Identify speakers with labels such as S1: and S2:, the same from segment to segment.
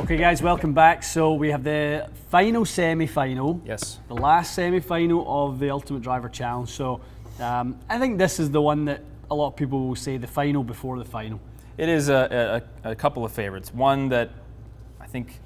S1: Okay guys, welcome back. So we have the final semi-final.
S2: Yes.
S1: The last semi-final of the Ultimate Driver Challenge. So I think this is the one that a lot of people will say the final before the final.
S2: It is a couple of favorites. One that I think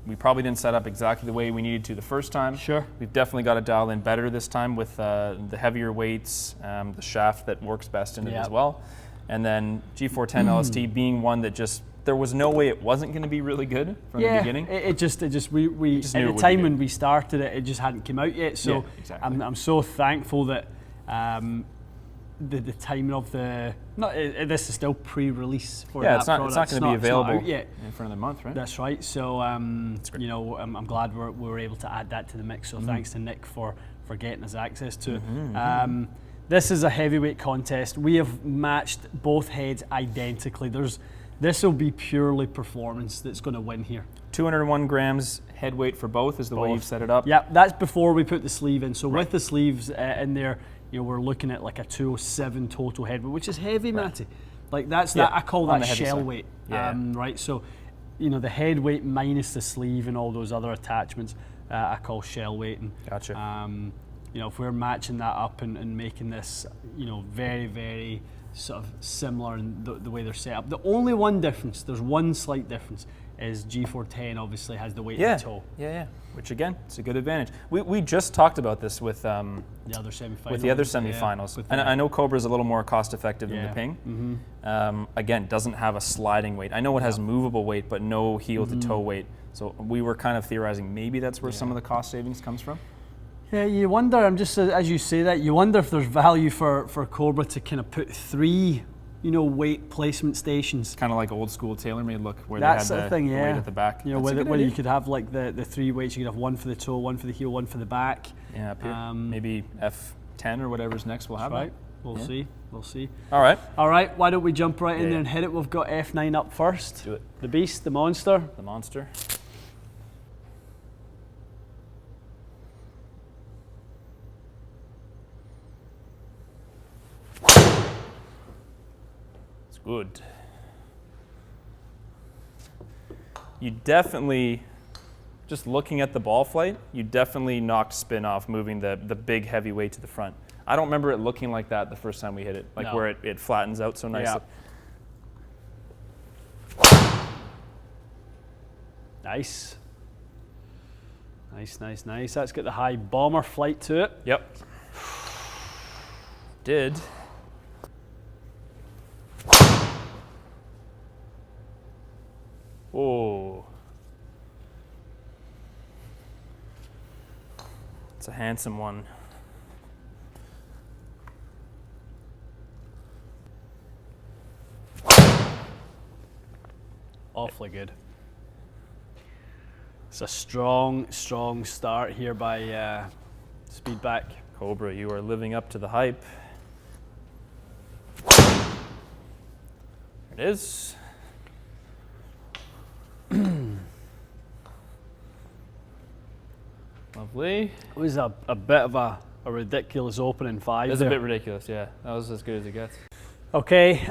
S2: we probably didn't set up exactly the way we needed to the first time.
S1: Sure.
S2: We've definitely got to dial in better this time with the heavier weights, the shaft that works best in it as well. And then G410LST being one that just, there was no way it wasn't going to be really good from the beginning.
S1: We just at the time when we started it, it just hadn't come out yet. So
S2: exactly.
S1: I'm so thankful that the timing of this is still pre-release for that product.
S2: It's not going to be available
S1: yet
S2: for another month, right?
S1: That's right. So you know, I'm glad we were able to add that to the mix. So thanks to Nick for getting us access to it. This is a heavyweight contest. We have matched both heads identically. This will be purely performance that's going to win here.
S2: 201 grams head weight for both is the way you've set it up.
S1: Yeah, that's before we put the sleeve in. So with the sleeves in there, you know, we're looking at like a 207 total head weight, which is heavy, Matty. Like that's that. I call that shell weight. Right. So, you know, the head weight minus the sleeve and all those other attachments, I call shell weight. And,
S2: gotcha.
S1: you know, if we're matching that up and making this, you know, very, very sort of similar in the way they're set up. The only one difference, there's one slight difference, is G410 obviously has the weight in the toe.
S2: Yeah. Which again, it's a good advantage. We just talked about this with the
S1: other semifinals.
S2: With the other semifinals. And I know Cobra is a little more cost effective than the Ping. Again, doesn't have a sliding weight. I know it has movable weight, but no heel to toe weight. So we were kind of theorizing maybe that's where some of the cost savings comes from.
S1: Yeah, you wonder, as you say that, you wonder if there's value for Cobra to kind of put 3, you know, weight placement stations.
S2: Kind of like old school TaylorMade look, where
S1: that's
S2: they had the weight at the back.
S1: You know, where you could have like the 3 weights, you could have one for the toe, one for the heel, one for the back.
S2: Yeah, up here. Maybe F10 or whatever's next we'll have.
S1: Right, we'll see.
S2: All right,
S1: why don't we jump right in there and hit it? We've got F9 up first.
S2: Do it.
S1: The beast, the monster.
S2: The monster. Good. You definitely, just looking at the ball flight, you definitely knocked spin off moving the big heavy weight to the front. I don't remember it looking like that the first time we hit it, like where it flattens out so nicely.
S1: Nice. That's got the high bomber flight to it.
S2: Yep. Did. Oh. It's a handsome one.
S1: Awfully good. It's a strong start here by Speedback.
S2: Cobra, you are living up to the hype. There it is. Lovely.
S1: It was a bit of a ridiculous opening 5.
S2: It's a bit ridiculous, yeah. That was as good as it gets.
S1: Okay,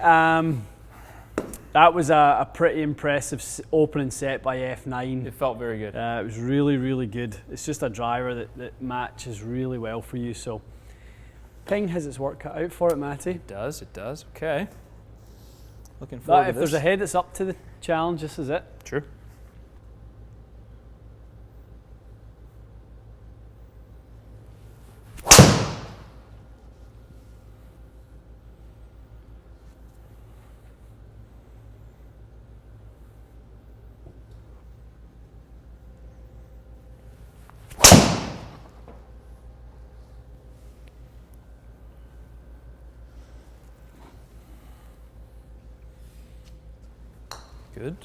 S1: that was a pretty impressive opening set by F9.
S2: It felt very good.
S1: It was really good. It's just a driver that matches really well for you. So Ping has its work cut out for it, Matty.
S2: It does. Okay. Looking forward to
S1: this. If there's a head that's up to the challenge, this is it.
S2: True. Good.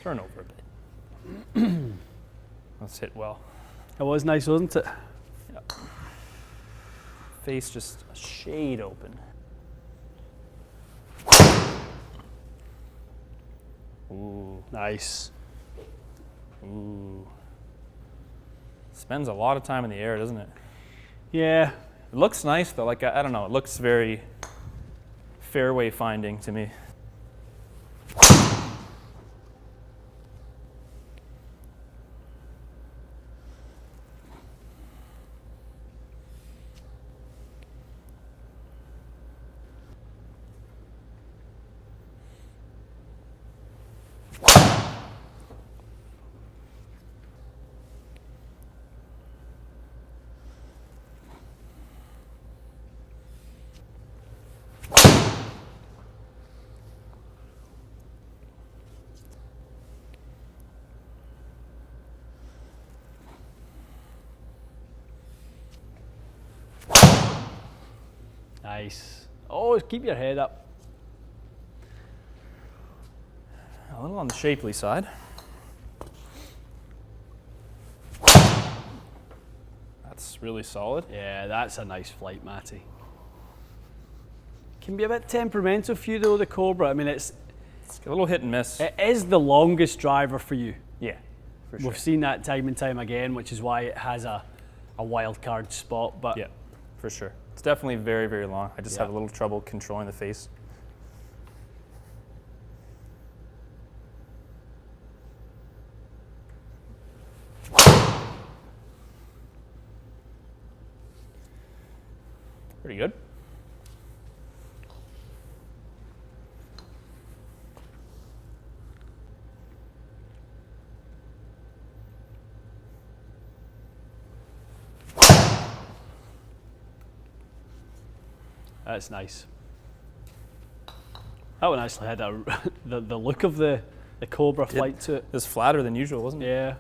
S2: Turn over a bit. Let's hit well.
S1: It was nice, wasn't it?
S2: Yep. Face just a shade open. Ooh.
S1: Nice.
S2: Ooh. Spends a lot of time in the air, doesn't it?
S1: Yeah.
S2: It looks nice though, like I don't know, it looks very fairway finding to me.
S1: Nice. Oh, keep your head up.
S2: A little on the shapely side. That's really solid.
S1: Yeah, that's a nice flight, Matty. Can be a bit temperamental for you though, the Cobra. I mean, it's
S2: a little hit and miss.
S1: It is the longest driver for you.
S2: Yeah, for sure.
S1: We've seen that time and time again, which is why it has a wild card spot. But
S2: yeah, for sure. It's definitely very, very long. I just have a little trouble controlling the face. Pretty good.
S1: That's nice. That one actually had the look of the Cobra flight to it.
S2: It was flatter than usual, wasn't it?
S1: Yeah.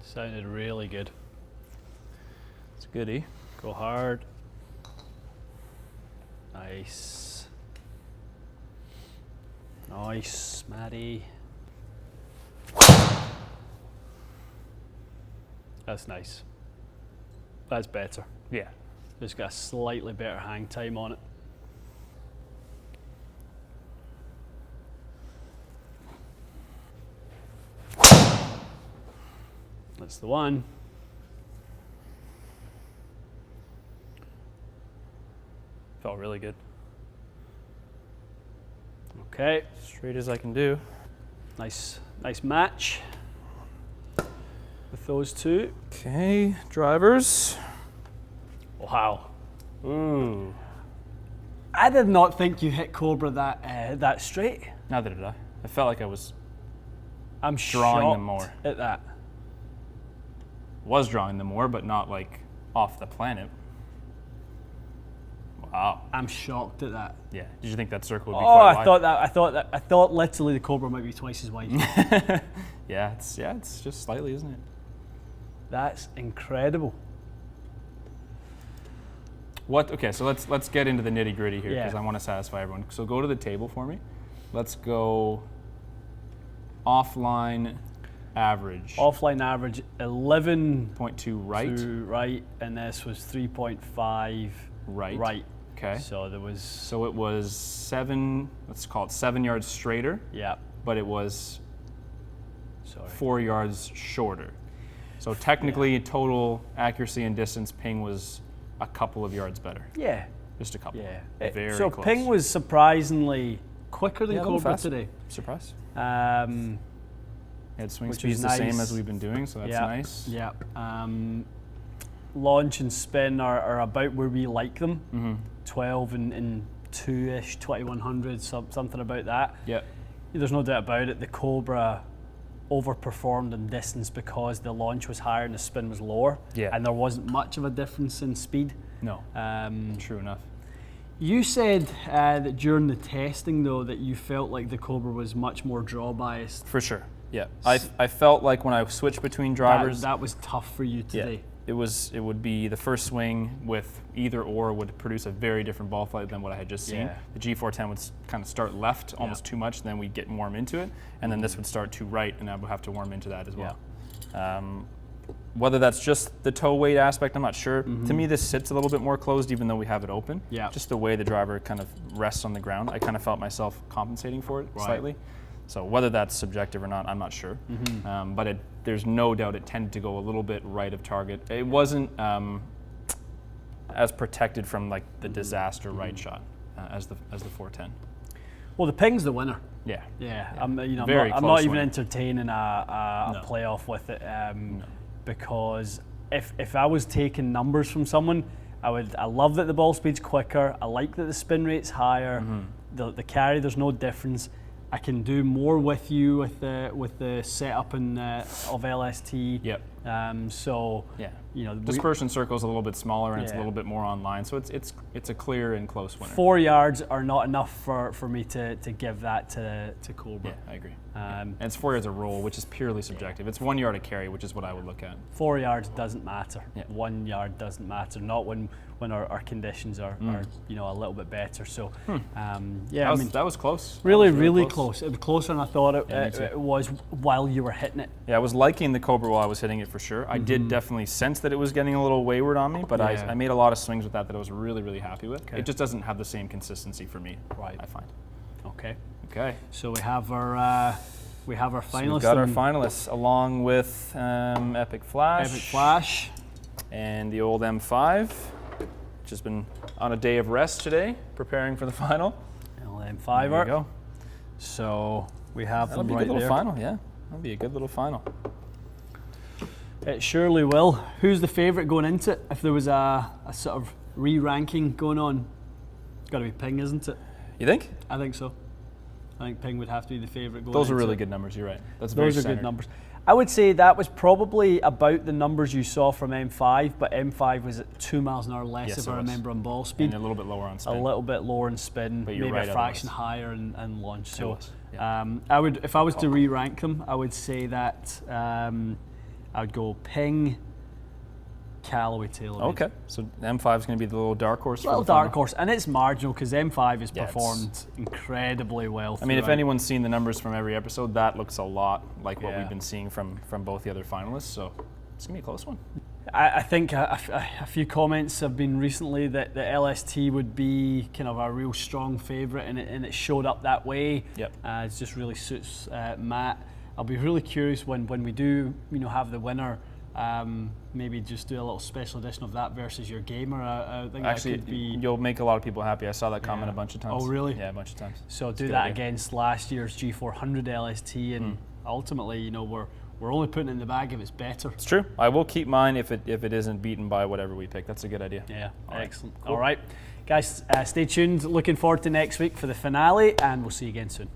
S1: Sounded really good.
S2: It's goodie.
S1: Go hard. Nice. Nice, Matty. That's nice. That's better.
S2: Yeah.
S1: It's got a slightly better hang time on it. That's the one.
S2: Felt really good.
S1: Okay.
S2: Straight as I can do.
S1: Nice match with those two.
S2: Okay, drivers.
S1: Wow.
S2: Ooh.
S1: I did not think you hit Cobra that straight.
S2: Neither did I. I felt like I was
S1: I'm
S2: drawing
S1: shocked
S2: them more.
S1: at that.
S2: Was drawing them more, but not like off the planet. Wow.
S1: I'm shocked at that.
S2: Yeah. Did you think that circle would be quite wide?
S1: I thought literally the Cobra might be twice as wide.
S2: Yeah, it's just slightly, isn't it?
S1: That's incredible.
S2: Okay, so let's get into the nitty gritty here because
S1: Yeah.
S2: I want to satisfy everyone. So go to the table for me. Let's go offline average.
S1: Offline average
S2: 11.2 right.
S1: to right, and this was 3.5
S2: Right.
S1: right.
S2: Okay.
S1: So there was.
S2: So it was 7. Let's call it 7 yards straighter.
S1: Yeah.
S2: But it was
S1: Sorry.
S2: 4 yards shorter. So technically, total accuracy and distance, ping was a couple of yards better.
S1: Yeah.
S2: Just a couple.
S1: Yeah.
S2: Very
S1: so
S2: close.
S1: ping was surprisingly quicker than
S2: a little
S1: Cobra
S2: faster.
S1: today.
S2: Surprise.
S1: Which
S2: Swing
S1: is
S2: speed's the same
S1: nice.
S2: as we've been doing, so that's nice.
S1: Yeah. Launch and spin are about where we like them.
S2: Mm-hmm.
S1: 12 and 2-ish, 2100, something about that.
S2: Yeah.
S1: There's no doubt about it. The Cobra overperformed in distance because the launch was higher and the spin was lower.
S2: Yeah.
S1: And there wasn't much of a difference in speed.
S2: No. True enough.
S1: You said that during the testing, though, that you felt like the Cobra was much more draw biased.
S2: For sure. Yeah. I felt like when I switched between drivers,
S1: That was tough for you today.
S2: Yeah. It would be the first swing with either or would produce a very different ball flight than what I had just seen.
S1: Yeah.
S2: The G410 would kind of start left almost too much, then we'd get warm into it, and then this would start to right, and I would have to warm into that as well. Whether that's just the toe weight aspect, I'm not sure. To me, this sits a little bit more closed, even though we have it open.
S1: Yeah.
S2: Just the way the driver kind of rests on the ground, I kind of felt myself compensating for it slightly. So whether that's subjective or not, I'm not sure. But there's no doubt it tended to go a little bit right of target. It wasn't as protected from like the disaster right shot as the 410.
S1: Well, the Ping's the winner.
S2: Yeah.
S1: I'm not even entertaining a playoff with it because if I was taking numbers from someone, I love that the ball speed's quicker. I like that the spin rate's higher. The carry, there's no difference. I can do more with you with the setup of LST.
S2: Yep.
S1: So
S2: dispersion circle is a little bit smaller and it's a little bit more online. So it's a clear and close winner.
S1: 4 yards are not enough for me to give that to Cobra.
S2: Yeah, I agree. And it's 4 yards a roll, which is purely subjective. It's 1 yard a carry, which is what I would look at.
S1: 4 yards doesn't matter. 1 yard doesn't matter. Not when our conditions are a little bit better. So
S2: that was close.
S1: Really close. It was closer than I thought it was while you were hitting it.
S2: Yeah, I was liking the Cobra while I was hitting it for sure. I did definitely sense that it was getting a little wayward on me, but I made a lot of swings with that I was really happy with. Okay. It just doesn't have the same consistency for me. I find. Okay.
S1: So we have our finalists.
S2: So we've got our finalists along with Epic Flash. And the old M5, which has been on a day of rest today, preparing for the final.
S1: Old M5.
S2: There you go.
S1: So we have them right there.
S2: That'll be a good little final, yeah. That'll be a good little final.
S1: It surely will. Who's the favourite going into it? If there was a sort of re-ranking going on, it's got to be Ping, isn't it?
S2: You think?
S1: I think so. I think Ping would have to be the favourite going into it.
S2: Those are really good numbers, you're right. Those
S1: are good numbers. I would say that was probably about the numbers you saw from M5, but M5 was at 2 miles an hour less, if I remember, on ball speed.
S2: And a little bit lower on spin.
S1: A little bit lower in spin,
S2: but
S1: maybe
S2: right
S1: a fraction higher in launch. So
S2: yeah.
S1: if I was to re-rank them, I would say that I would go Ping, Callaway, Taylor.
S2: Okay, so M5 is going to be the little dark horse.
S1: Little dark horse, and it's marginal because M5 has performed incredibly well.
S2: I mean, if anyone's seen the numbers from every episode, that looks a lot like what we've been seeing from both the other finalists. So it's going to be a close one.
S1: I think a few comments have been recently that the LST would be kind of a real strong favourite, and it showed up that way.
S2: Yep.
S1: It just really suits Matt. I'll be really curious when we do have the winner. Maybe just do a little special edition of that versus your gamer. I think
S2: actually
S1: that could be.
S2: You'll make a lot of people happy. I saw that comment a bunch of times.
S1: Oh, really?
S2: Yeah, a bunch of times.
S1: So do that against last year's G410LST, and ultimately, we're only putting it in the bag if it's better.
S2: It's true. I will keep mine if it isn't beaten by whatever we pick. That's a good idea.
S1: Yeah, excellent. All right, guys, stay tuned. Looking forward to next week for the finale, and we'll see you again soon.